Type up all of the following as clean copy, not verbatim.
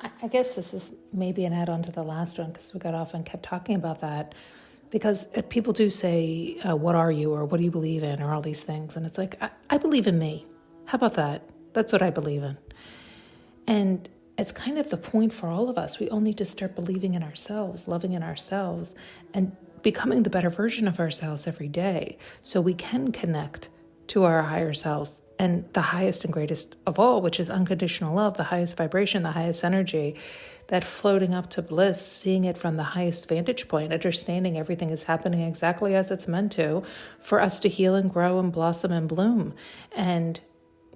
I guess this is maybe an add-on to the last one because we got off and kept talking about that. Because people do say, what are you, or what do you believe in, or all these things. And it's like, I believe in me. How about that? That's what I believe in. And it's kind of the point for all of us. We all need to start believing in ourselves, loving in ourselves, and becoming the better version of ourselves every day so we can connect to our higher selves and the highest and greatest of all, which is unconditional love, the highest vibration, the highest energy, that floating up to bliss, seeing it from the highest vantage point, understanding everything is happening exactly as it's meant to for us to heal and grow and blossom and bloom. And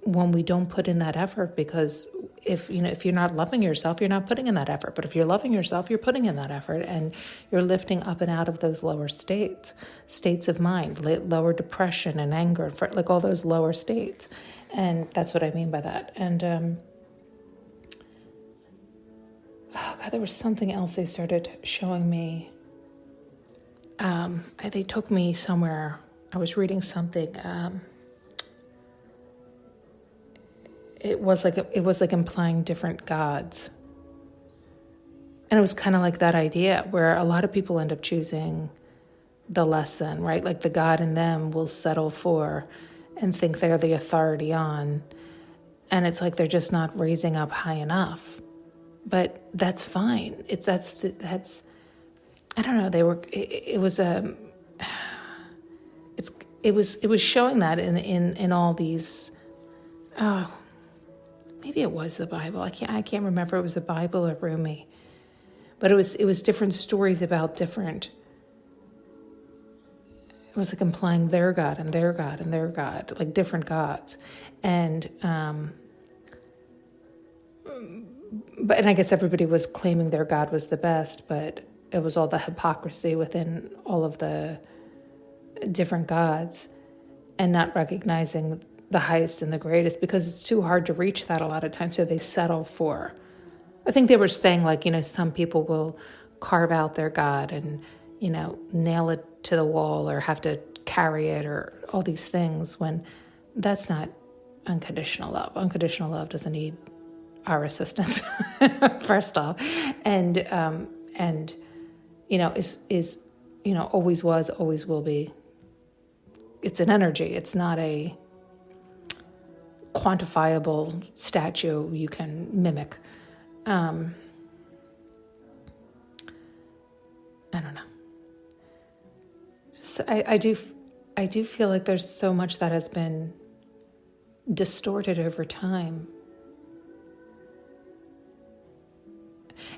when we don't put in that effort, because if you're not loving yourself, you're not putting in that effort. But if you're loving yourself, you're putting in that effort, and you're lifting up and out of those lower states of mind, lower depression and anger, like all those lower states. And that's what I mean by that. And oh God, there was something else they started showing me. They took me somewhere. I was reading something. It was like implying different gods. And it was kind of like that idea where a lot of people end up choosing the less than, right? Like the God in them will settle for and think they're the authority on. And it's like they're just not raising up high enough. But that's fine. That's I don't know. It was showing that in all these. Oh, maybe it was the Bible. I can't remember if it was the Bible or Rumi, but it was different stories about different. It was like implying their God and their God and their God, like different gods, and I guess everybody was claiming their God was the best, but it was all the hypocrisy within all of the different gods, and not recognizing the highest and the greatest, because it's too hard to reach that a lot of times. So they settle for, I think they were saying, like, some people will carve out their God and, nail it to the wall or have to carry it or all these things, when that's not unconditional love. Unconditional love doesn't need our assistance, first off. And is always was, always will be. It's an energy. It's not a quantifiable statue you can mimic. I don't know. Just, I do feel like there's so much that has been distorted over time.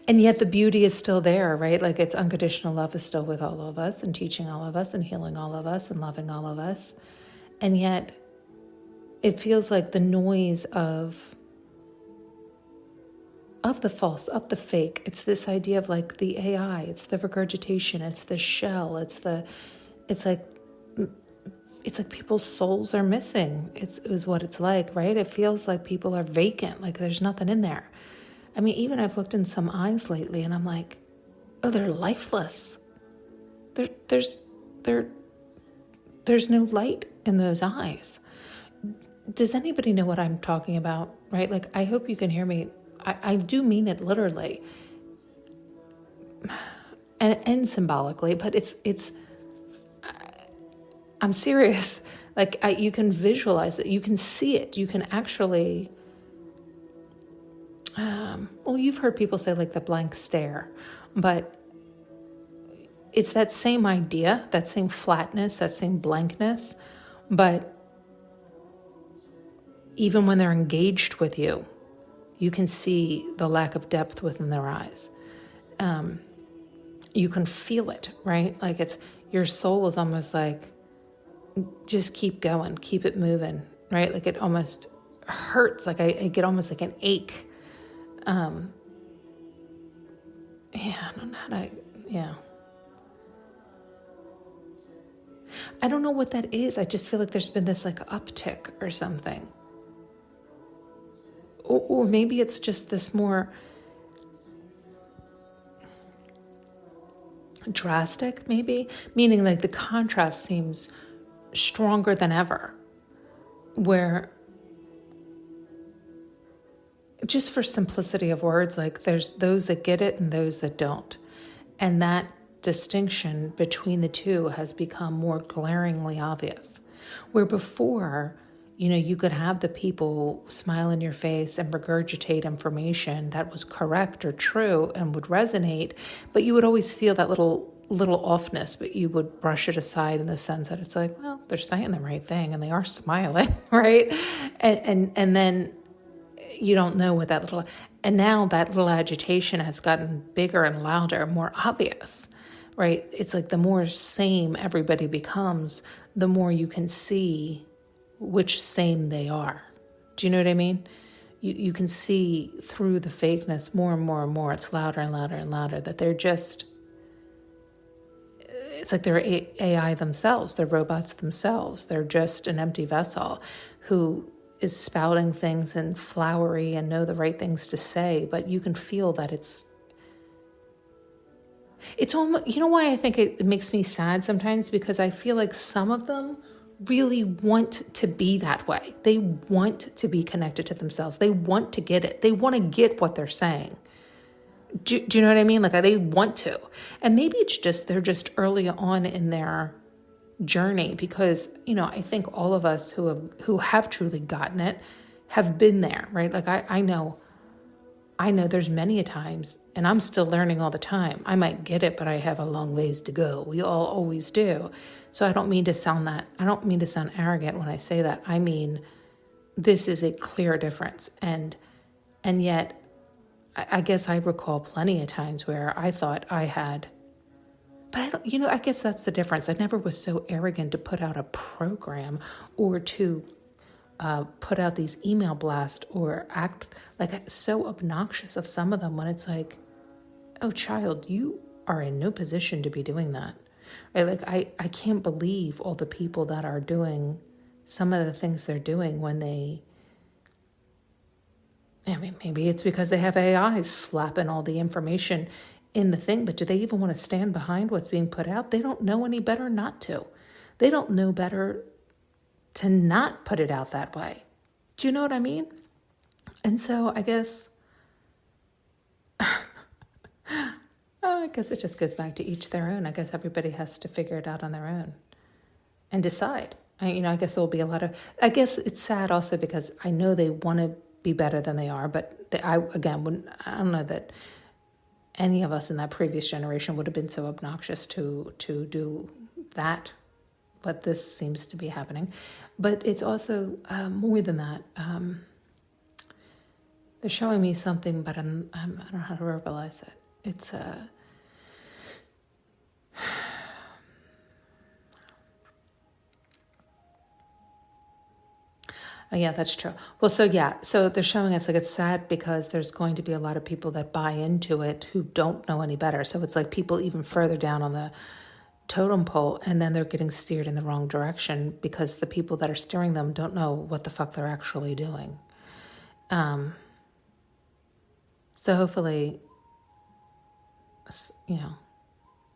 And yet the beauty is still there, right? Like, it's unconditional love is still with all of us and teaching all of us and healing all of us and loving all of us. And yet it feels like the noise of the false, of the fake. It's this idea of like the AI, it's the regurgitation, it's the shell, it's like people's souls are missing. It was what it's like, right? It feels like people are vacant, like there's nothing in there. I mean, even I've looked in some eyes lately and I'm like, oh, they're lifeless. There's no light in those eyes. Does anybody know what I'm talking about, right? Like, I hope you can hear me. I do mean it literally and symbolically, but it's I'm serious. Like, you can visualize it. You can see it. You can actually, you've heard people say like the blank stare, but it's that same idea, that same flatness, that same blankness, but even when they're engaged with you, you can see the lack of depth within their eyes. You can feel it, right? Like, it's, your soul is almost like, just keep going, keep it moving, right? Like, it almost hurts. Like, I get almost like an ache. I don't know how to, I don't know what that is. I just feel like there's been this like uptick or something. Or maybe it's just this more drastic, maybe, meaning like the contrast seems stronger than ever, where just for simplicity of words, like there's those that get it and those that don't. And that distinction between the two has become more glaringly obvious. Where before, you could have the people smile in your face and regurgitate information that was correct or true and would resonate, but you would always feel that little offness, but you would brush it aside in the sense that it's like, well, they're saying the right thing and they are smiling, right? And then you don't know what that little, and now that little agitation has gotten bigger and louder, more obvious, right? It's like the more same everybody becomes, the more you can see which same they are. Do you know what I mean? You can see through the fakeness more and more and more. It's louder and louder and louder that they're just, it's like they're AI themselves. They're robots themselves. They're just an empty vessel who is spouting things and flowery and know the right things to say, but you can feel that it's almost, why I think it makes me sad sometimes? Because I feel like some of them really want to be that way. They want to be connected to themselves. They want to get it. They want to get what they're saying. Do you know what I mean? Like they want to. And maybe it's just, they're just early on in their journey, because I think all of us who have truly gotten it have been there, right? Like I know there's many a times, and I'm still learning all the time. I might get it, but I have a long ways to go. We all always do. So I don't mean to sound arrogant when I say that. I mean, this is a clear difference. And yet I guess I recall plenty of times where I thought I had, but I don't, I guess that's the difference. I never was so arrogant to put out a program or to put out these email blasts or act like so obnoxious of some of them, when it's like, oh, child, you are in no position to be doing that. Right? Like I can't believe all the people that are doing some of the things they're doing when maybe it's because they have AI slapping all the information in the thing, but do they even want to stand behind what's being put out? They don't know any better not to. They don't know better to not put it out that way. Do you know what I mean? And so I guess it just goes back to each their own. I guess everybody has to figure it out on their own and decide. I guess there will be a lot of, I guess it's sad also because I know they want to be better than they are, but I don't know that any of us in that previous generation would have been so obnoxious to do that, but this seems to be happening. But it's also more than that. They're showing me something, but I don't know how to verbalize it. It's oh, yeah, that's true. Well, so they're showing us, like, it's sad because there's going to be a lot of people that buy into it who don't know any better. So it's like people even further down on the totem pole, and then they're getting steered in the wrong direction because the people that are steering them don't know what the fuck they're actually doing. So hopefully,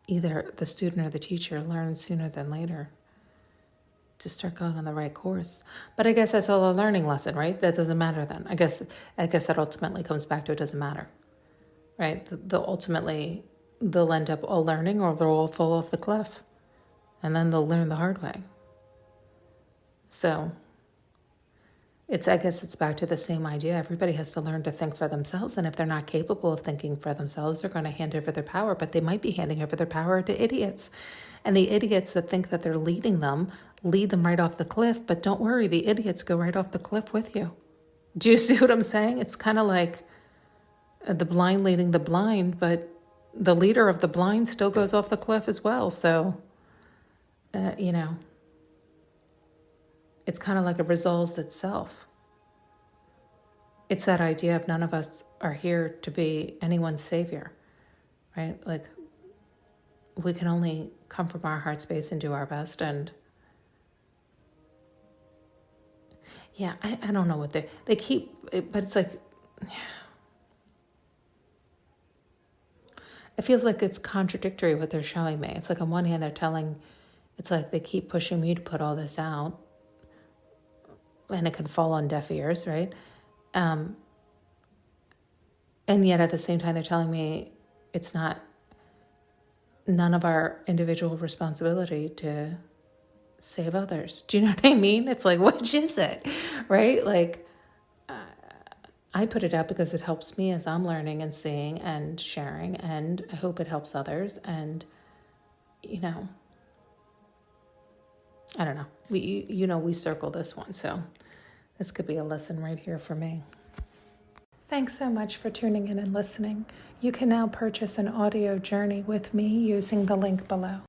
either the student or the teacher learns sooner than later to start going on the right course. But I guess that's all a learning lesson, right? That doesn't matter then. I guess that ultimately comes back to it doesn't matter, right? Ultimately, they'll end up all learning, or they'll all fall off the cliff, and then they'll learn the hard way. So I guess it's back to the same idea. Everybody has to learn to think for themselves, and if they're not capable of thinking for themselves, they're going to hand over their power, but they might be handing over their power to idiots. And the idiots that think that they're leading them, lead them right off the cliff, but don't worry, the idiots go right off the cliff with you. Do you see what I'm saying? It's kind of like the blind leading the blind, but the leader of the blind still goes off the cliff as well. So, it's kind of like it resolves itself. It's that idea of none of us are here to be anyone's savior, right? Like, we can only come from our heart space and do our best. And yeah, I don't know what they keep, but it's like, it feels like it's contradictory what they're showing me. It's like on one hand, it's like they keep pushing me to put all this out, and it can fall on deaf ears, right? And yet at the same time, they're telling me it's not none of our individual responsibility to save others. Do you know what I mean? It's like, which is it? Right? Like, I put it out because it helps me as I'm learning and seeing and sharing, and I hope it helps others. And, you know, I don't know. We circle this one, so this could be a lesson right here for me. Thanks so much for tuning in and listening. You can now purchase an audio journey with me using the link below.